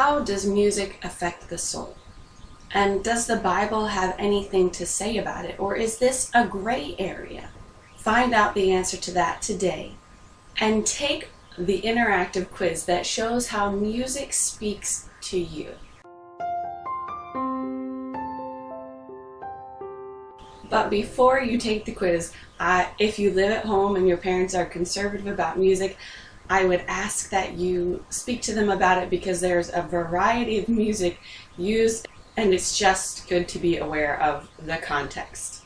how does music affect the soul? And does the Bible have anything to say about it? Or is this a gray area? Find out the answer to that today and take the interactive quiz that shows how music speaks to you. But before you take the quiz, if you live at home and your parents are conservative about music, I would ask that you speak to them about it, because there's a variety of music used and it's just good to be aware of the context.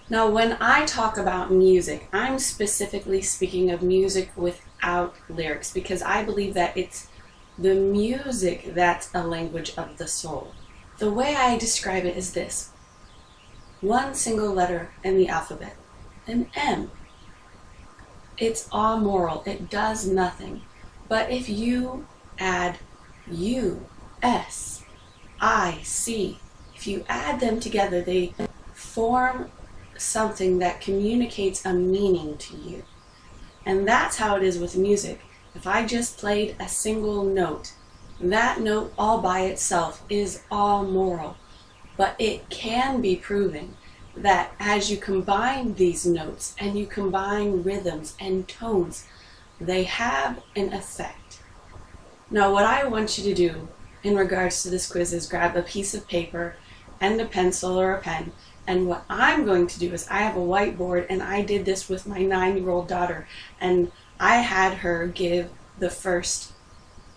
Now, when I talk about music, I'm specifically speaking of music without lyrics, because I believe that it's the music that's a language of the soul. The way I describe it is this: one single letter in the alphabet, an M. It's amoral, it does nothing. But if you add U, S, I, C, if you add them together, they form something that communicates a meaning to you. And that's how it is with music. If I just played a single note, that note all by itself is amoral. But it can be proven that as you combine these notes and you combine rhythms and tones, they have an effect. Now, what I want you to do in regards to this quiz is grab a piece of paper and a pencil or a pen, and what I'm going to do is I have a whiteboard, and I did this with my 9-year-old daughter, and I had her give the first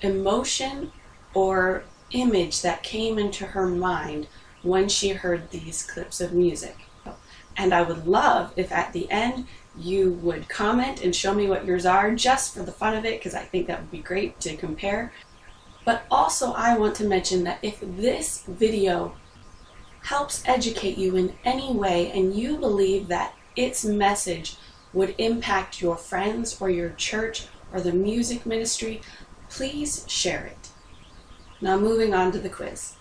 emotion or image that came into her mind when she heard these clips of music. And I would love if at the end you would comment and show me what yours are, just for the fun of it, because I think that would be great to compare. But also, I want to mention that if this video helps educate you in any way and you believe that its message would impact your friends or your church or the music ministry, please share it. Now, moving on to the quiz.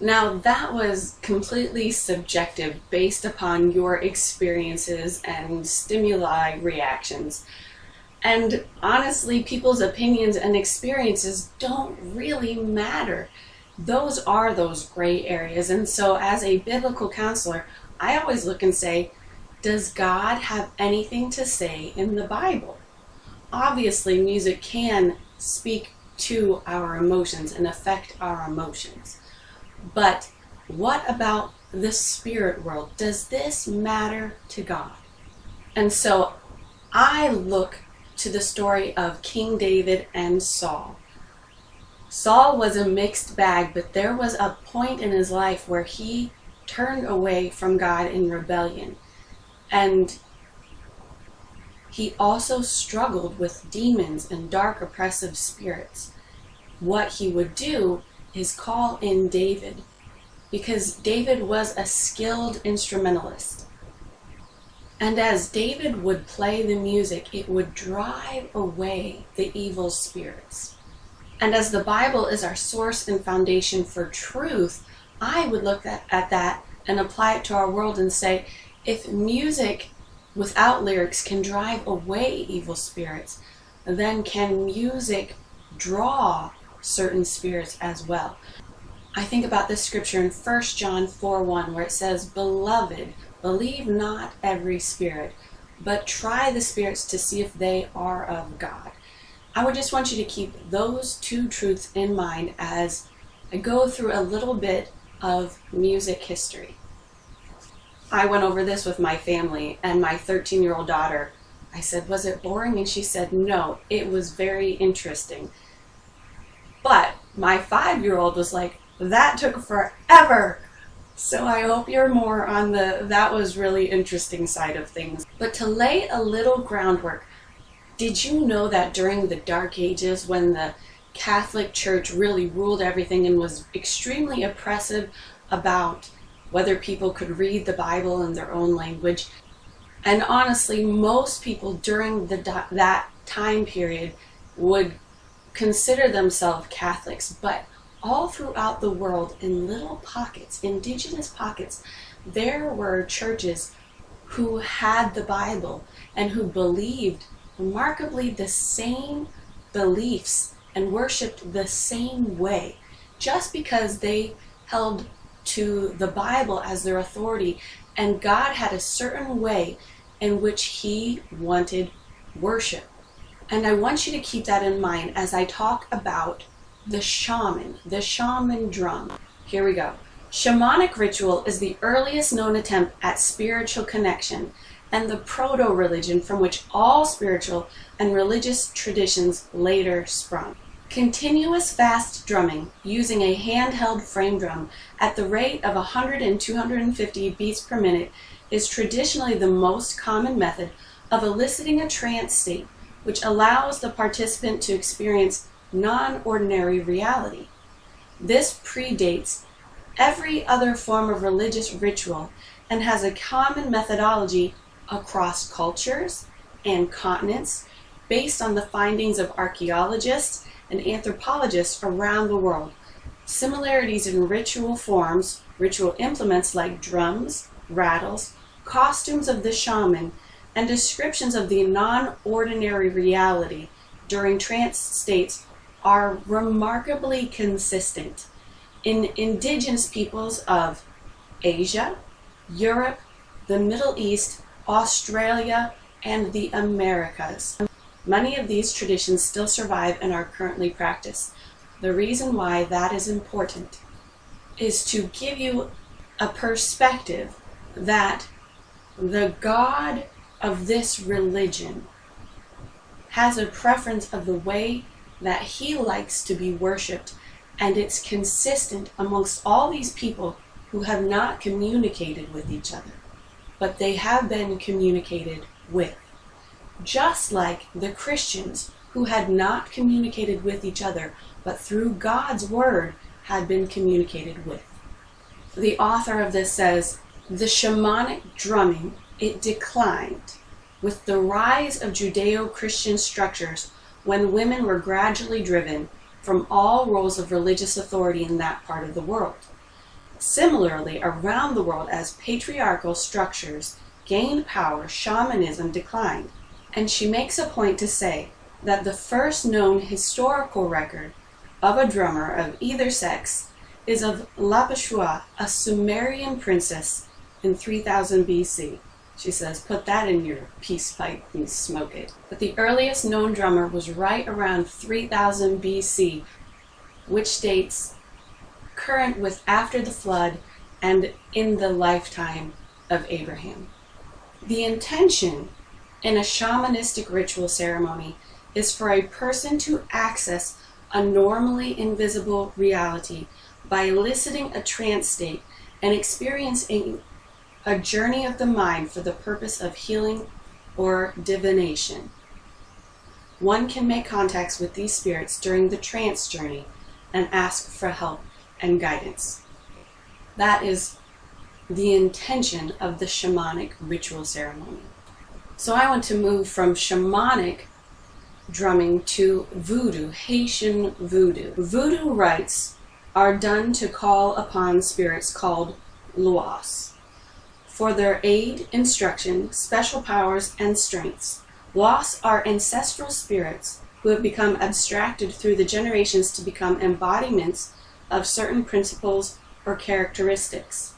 Now, that was completely subjective based upon your experiences and stimuli reactions. And honestly, people's opinions and experiences don't really matter. Those are those gray areas. And so as a biblical counselor, I always look and say, does God have anything to say in the Bible? Obviously, music can speak to our emotions and affect our emotions. But what about the spirit world? Does this matter to God? And so I look to the story of King David and Saul. Saul was a mixed bag, but there was a point in his life where he turned away from God in rebellion. And he also struggled with demons and dark oppressive spirits. What he would do is call in David, because David was a skilled instrumentalist. And as David would play the music, it would drive away the evil spirits. And as the Bible is our source and foundation for truth, I would look at that and apply it to our world and say, if music without lyrics can drive away evil spirits, then can music draw certain spirits as well? I think about this scripture in 1 John 4:1 where it says, "Beloved, believe not every spirit, but try the spirits to see if they are of God." I would just want you to keep those two truths in mind as I go through a little bit of music history. I went over this with my family and my 13-year-old daughter. I said, "Was it boring?" And she said, "No, it was very interesting." But my 5-year-old was like, "That took forever." So I hope you're more on the "that was really interesting" side of things. But to lay a little groundwork, did you know that during the Dark Ages, when the Catholic Church really ruled everything and was extremely oppressive about whether people could read the Bible in their own language. And honestly, most people during that time period would consider themselves Catholics, but all throughout the world, in little pockets, indigenous pockets, there were churches who had the Bible and who believed remarkably the same beliefs and worshiped the same way, just because they held to the Bible as their authority, and God had a certain way in which He wanted worship. And I want you to keep that in mind as I talk about the shaman drum. Here we go. Shamanic ritual is the earliest known attempt at spiritual connection and the proto-religion from which all spiritual and religious traditions later sprung. Continuous fast drumming using a handheld frame drum at the rate of 100 and 250 beats per minute is traditionally the most common method of eliciting a trance state, which allows the participant to experience non-ordinary reality. This predates every other form of religious ritual and has a common methodology across cultures and continents based on the findings of archaeologists and anthropologists around the world. Similarities in ritual forms, ritual implements like drums, rattles, costumes of the shaman, and descriptions of the non-ordinary reality during trance states are remarkably consistent in indigenous peoples of Asia, Europe, the Middle East, Australia, and the Americas. Many of these traditions still survive and are currently practiced. The reason why that is important is to give you a perspective that the God of this religion has a preference of the way that He likes to be worshipped, and it's consistent amongst all these people who have not communicated with each other, but they have been communicated with. Just like the Christians who had not communicated with each other, but through God's word had been communicated with. The author of this says, the shamanic drumming, it declined with the rise of Judeo-Christian structures when women were gradually driven from all roles of religious authority in that part of the world. Similarly, around the world, as patriarchal structures gained power, shamanism declined. And she makes a point to say that the first known historical record of a drummer of either sex is of Lapishwa, a Sumerian princess in 3000 BC. She says, put that in your peace pipe and smoke it. But the earliest known drummer was right around 3000 BC, which dates current with after the flood and in the lifetime of Abraham. The intention in a shamanistic ritual ceremony is for a person to access a normally invisible reality by eliciting a trance state and experiencing a journey of the mind for the purpose of healing or divination. One can make contacts with these spirits during the trance journey and ask for help and guidance. That is the intention of the shamanic ritual ceremony. So I want to move from shamanic drumming to voodoo, Haitian voodoo. Voodoo rites are done to call upon spirits called loas for their aid, instruction, special powers, and strengths. Loas are ancestral spirits who have become abstracted through the generations to become embodiments of certain principles or characteristics.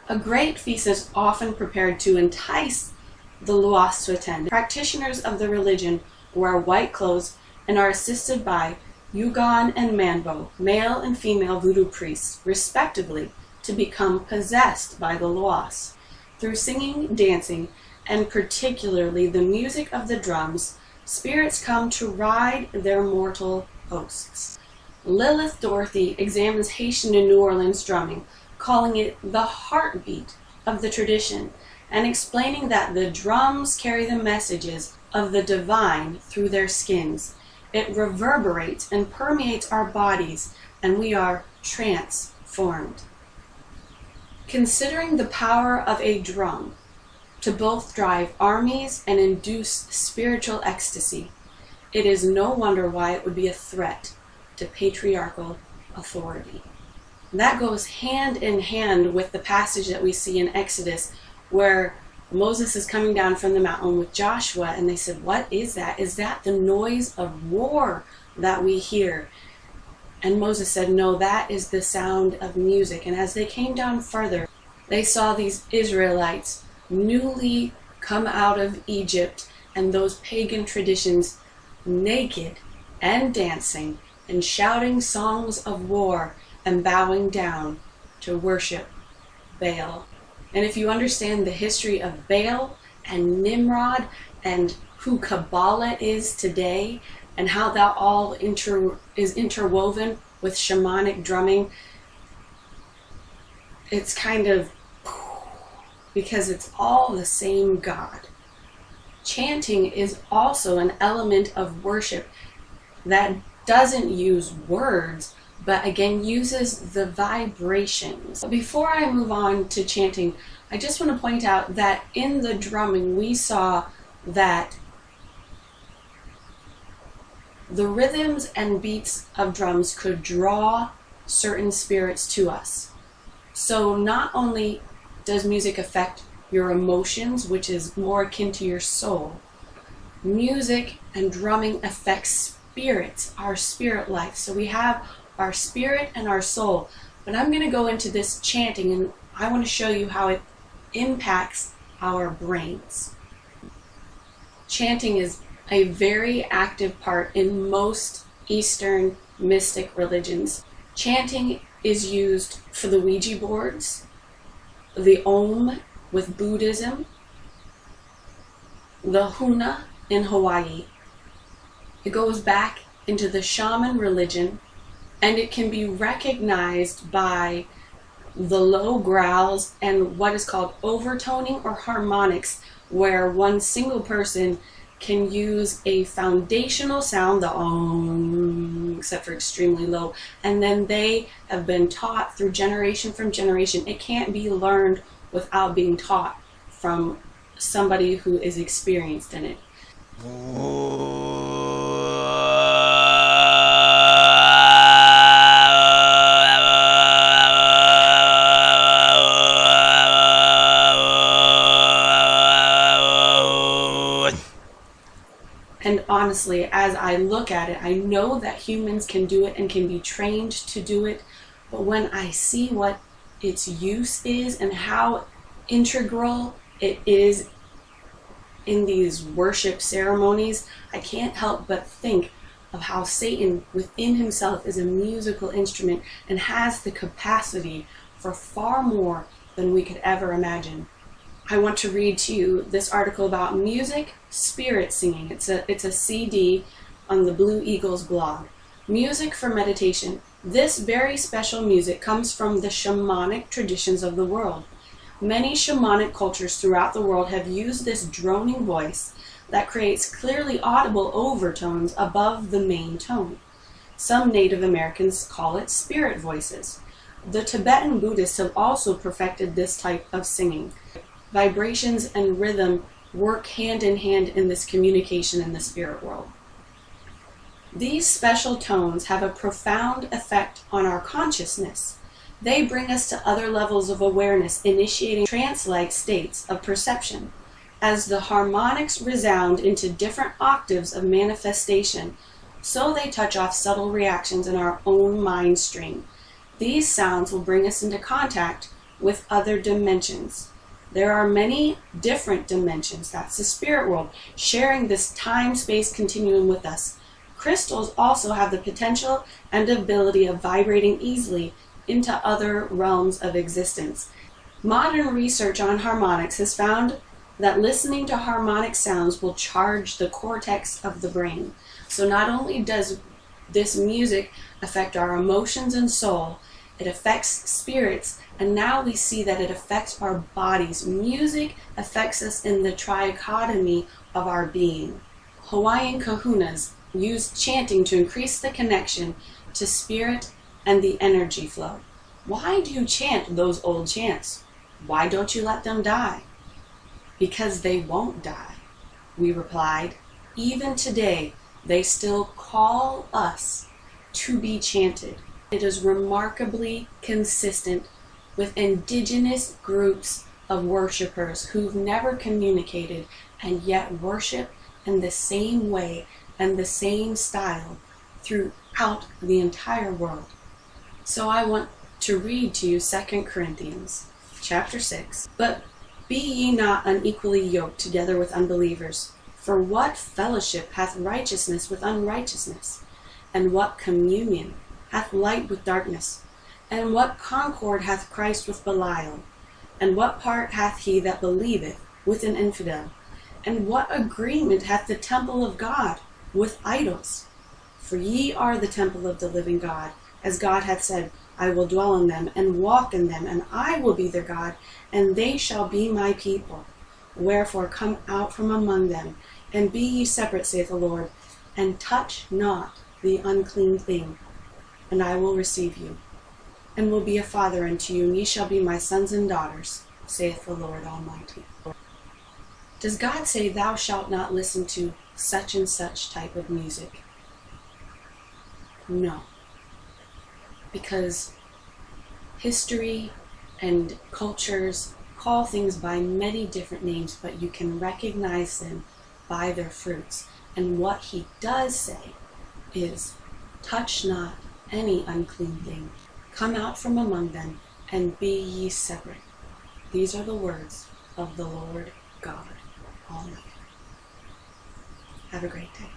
A great feast is often prepared to entice the loas to attend. Practitioners of the religion wear white clothes and are assisted by Yugon and Manbo, male and female voodoo priests, respectively, to become possessed by the loas. Through singing, dancing, and particularly the music of the drums, spirits come to ride their mortal hosts. Lilith Dorothy examines Haitian and New Orleans drumming, calling it the heartbeat of the tradition, and explaining that the drums carry the messages of the divine through their skins, it reverberates and permeates our bodies, and we are transformed. Considering the power of a drum to both drive armies and induce spiritual ecstasy, it is no wonder why it would be a threat to patriarchal authority. That goes hand in hand with the passage that we see in Exodus where Moses is coming down from the mountain with Joshua, and they said, "What is that? Is that the noise of war that we hear?" And Moses said, "No, that is the sound of music." And as they came down further, they saw these Israelites newly come out of Egypt and those pagan traditions, naked and dancing and shouting songs of war and bowing down to worship Baal. And if you understand the history of Baal and Nimrod and who Kabbalah is today and how that all is interwoven with shamanic drumming, it's kind of because it's all the same God. Chanting is also an element of worship that doesn't use words, but again uses the vibrations. Before I move on to chanting, I just want to point out that in the drumming we saw that the rhythms and beats of drums could draw certain spirits to us. So not only does music affect your emotions, which is more akin to your soul, music and drumming affects spirits, our spirit life. So we have our spirit and our soul. But I'm going to go into this chanting, and I want to show you how it impacts our brains. Chanting is a very active part in most Eastern mystic religions. Chanting is used for the Ouija boards, the Om with Buddhism, the Huna in Hawaii. It goes back into the shaman religion, and it can be recognized by the low growls and what is called overtoning or harmonics, where one single person can use a foundational sound, the Om, except for extremely low, and then they have been taught through generation from generation. It can't be learned without being taught from somebody who is experienced in it. And honestly, as I look at it, I know that humans can do it and can be trained to do it, but when I see what its use is and how integral it is in these worship ceremonies, I can't help but think of how Satan within himself is a musical instrument and has the capacity for far more than we could ever imagine. I want to read to you this article about music, spirit singing. It's a CD on the Blue Eagles blog. Music for meditation. This very special music comes from the shamanic traditions of the world. Many shamanic cultures throughout the world have used this droning voice that creates clearly audible overtones above the main tone. Some Native Americans call it spirit voices. The Tibetan Buddhists have also perfected this type of singing. Vibrations and rhythm work hand in hand in this communication in the spirit world. These special tones have a profound effect on our consciousness. They bring us to other levels of awareness, initiating trance-like states of perception. As the harmonics resound into different octaves of manifestation, so they touch off subtle reactions in our own mind stream. These sounds will bring us into contact with other dimensions. There are many different dimensions, that's the spirit world, sharing this time-space continuum with us. Crystals also have the potential and ability of vibrating easily into other realms of existence. Modern research on harmonics has found that listening to harmonic sounds will charge the cortex of the brain. So not only does this music affect our emotions and soul, it affects spirits, and now we see that it affects our bodies. Music affects us in the trichotomy of our being. Hawaiian kahunas, use chanting to increase the connection to spirit and the energy flow. Why do you chant those old chants? Why don't you let them die? Because they won't die, we replied. Even today, they still call us to be chanted. It is remarkably consistent with indigenous groups of worshipers who've never communicated and yet worship in the same way and the same style throughout the entire world. So I want to read to you 2 Corinthians chapter 6. But be ye not unequally yoked together with unbelievers. For what fellowship hath righteousness with unrighteousness? And what communion hath light with darkness? And what concord hath Christ with Belial? And what part hath he that believeth with an infidel? And what agreement hath the temple of God with idols? For ye are the temple of the living God, as God hath said, I will dwell in them, and walk in them, and I will be their God, and they shall be my people. Wherefore come out from among them, and be ye separate, saith the Lord, and touch not the unclean thing, and I will receive you, and will be a father unto you, and ye shall be my sons and daughters, saith the Lord Almighty. Does God say, thou shalt not listen to such and such type of music? No. Because history and cultures call things by many different names, but you can recognize them by their fruits. And what he does say is, touch not any unclean thing. Come out from among them, and be ye separate. These are the words of the Lord God Almighty. Have a great day.